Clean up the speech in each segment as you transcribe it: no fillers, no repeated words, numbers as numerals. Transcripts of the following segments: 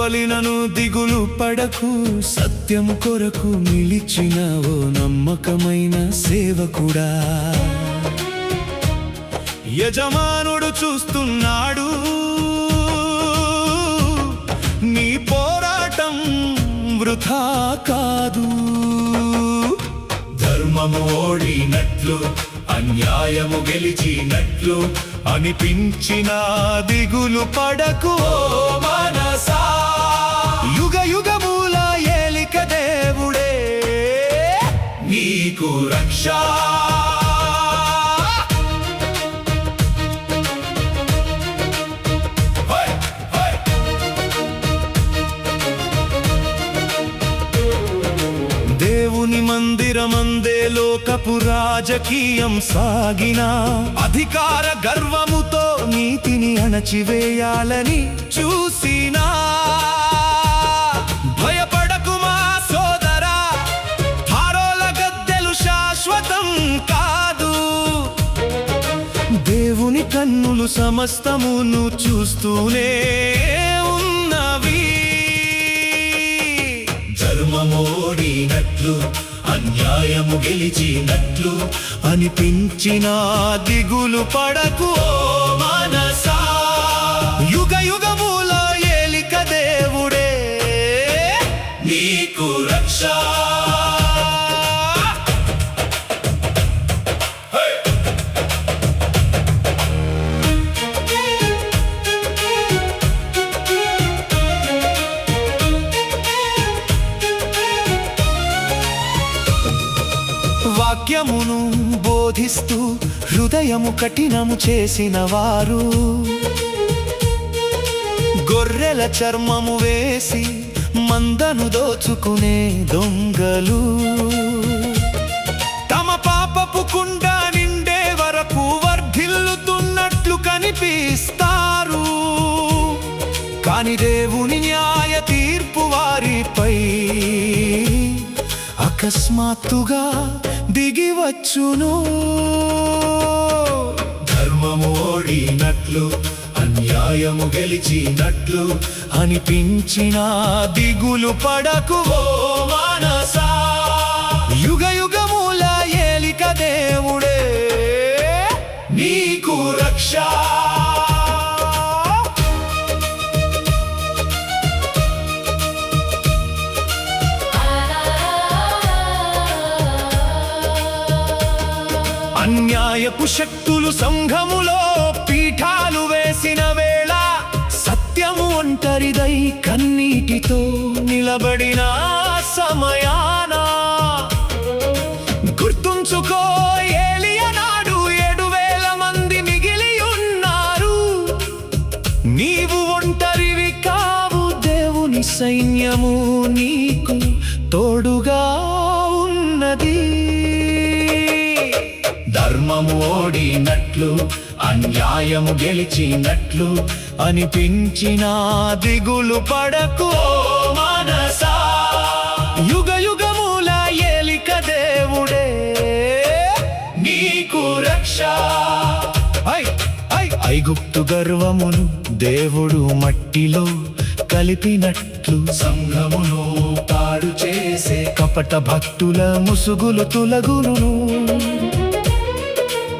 ప్రబలినను దిగులు పడకు, సత్యము కొరకు నిలిచిన ఓ నమ్మకమైన సేవకుడా. యజమానుడు చూస్తున్నాడు, నీ పోరాటం వృథా కాదు. ధర్మము ఓడినట్లు, అన్యాయము గెలిచినట్లు అనిపించిన దిగులు పడకు మనసా. యుగ యుగముల ఏలిక దేవుడే నీకు రక్ష. దేవుని మందిరమందే లోకపు రాజకీయం సాగినా, అధికార గర్వముతో నీతిని అణచివేయాలని చూసినా, భయపడకు మా సోదరా, ఫరోల గద్దెలు శాశ్వతం కాదు. దేవుని కన్నులు సమస్తమును చూస్తూనే ఉన్నవి. ధర్మమోడినట్లు, అన్యాయము గెలిచినట్లు అనిపించిన దిగులు పడకు మనసా. యుగ యుగముల ఏలిక దేవుడే నీకు రక్ష. వాక్యమును బోధిస్తూ హృదయము కఠినము చేసిన వారు, గొర్రెల చర్మము వేసి మందను దోచుకునే దొంగలు, తమ పాపపు కుండ నిండే వరకు వర్ధిల్లుతున్నట్లు కనిపిస్తారు. కాని దేవుని న్యాయ తీర్పు వారిపై అకస్మాత్తుగా దిగివచ్చును. ధర్మము ఓడినట్లు, అన్యాయము గెలిచినట్లు అనిపించిన దిగులు పడకు మనసా. యుగ యుగముల ఏలిక దేవుడే నీకు రక్ష. అన్యాయపు శక్తులు సంఘములో పీఠాలు వేసిన వేళ, సత్యము ఒంటరిదై కన్నీటితో నిలబడిన సమయాన, గుర్తుంచుకో ఏలియా నాడు 7,000 మంది మిగిలి ఉన్నారు. నీవు ఒంటరివి కావు, దేవుని సైన్యము నీకు తోడుగా ఉన్నది. ధర్మము ఓడినట్లు, అన్యాయము గెలిచినట్లు అనిపించిన దిగులు పడకు మనసా. యుగ యుగముల ఏలిక దేవుడే నీకు రక్ష. ఐగుప్తు గర్వమును దేవుడు మట్టిలో కలిపినట్లు, సంఘమును పాడు చేసే కపట భక్తుల ముసుగులు తొలగును.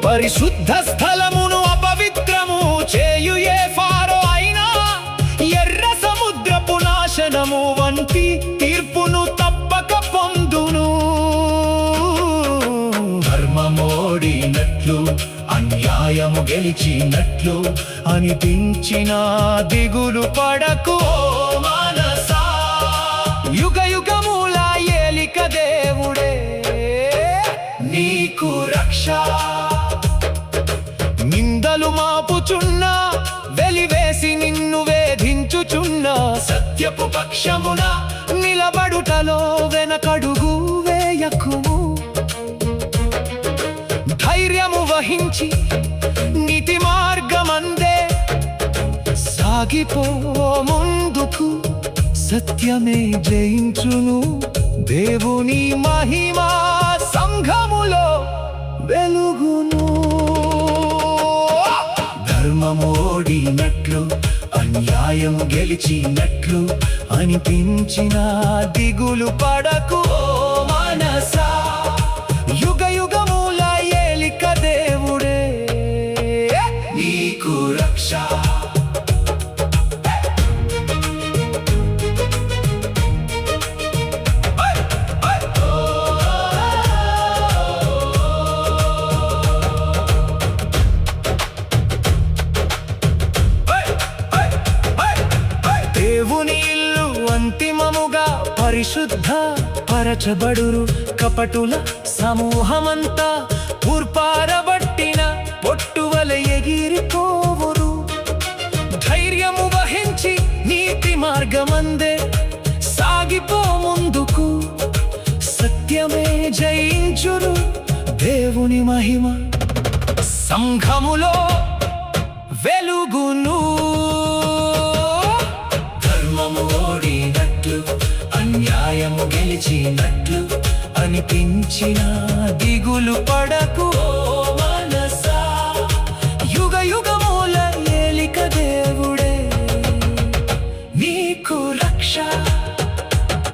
పరిశుద్ధ స్థలమును అపవిత్రము చేయు ఏ ఫారో అయినా, ఎర్ర సముద్రపు నాశనము వంటి తీర్పును తప్పక పొందును. ధర్మమోడినట్లు, అన్యాయము గెలిచినట్లు అనిపించిన దిగులు పడకు మనసా. యుగ యుగముల ఏలిక దేవుడే నీకు రక్ష. నిందలు మాపుచున్నా, వెలివేసి నిన్ను వేధించుచున్నా, సత్యపు పక్షమున నిలబడుటలో వెనకడుగు వేయకుము. ధైర్యము వహించి నీతి మార్గమందే సాగిపో ముందుకు, సత్యమే జయించును. దేవుని మహిమా సంఘములో వెలుగును. ధర్మమోడినట్లు, అన్యాయ అన్యాయము గెలిచినట్లు అనిపించిన దిగులు పడకు ఓ మనసా, యుగ యుగముల ఏలిక దేవుడే నీకు రక్ష. దేవుని ఇల్లు అంతిమముగా పరిశుద్ధ పరచబడురు, కపటుల సమూహమంతా ఊర్పారబట్టిన పొట్టువల ఎగిరిపోవురు. ధైర్యము వహించి నీతి మార్గమందే సాగిపో ముందుకు, సత్యమే జయించురు దేవుని మహిమ సంఘములో వెలుగును. ధర్మము ఓడినట్లు అన్యాయము గెలిచినట్లు అనిపించిన దిగులు పడకు ఓ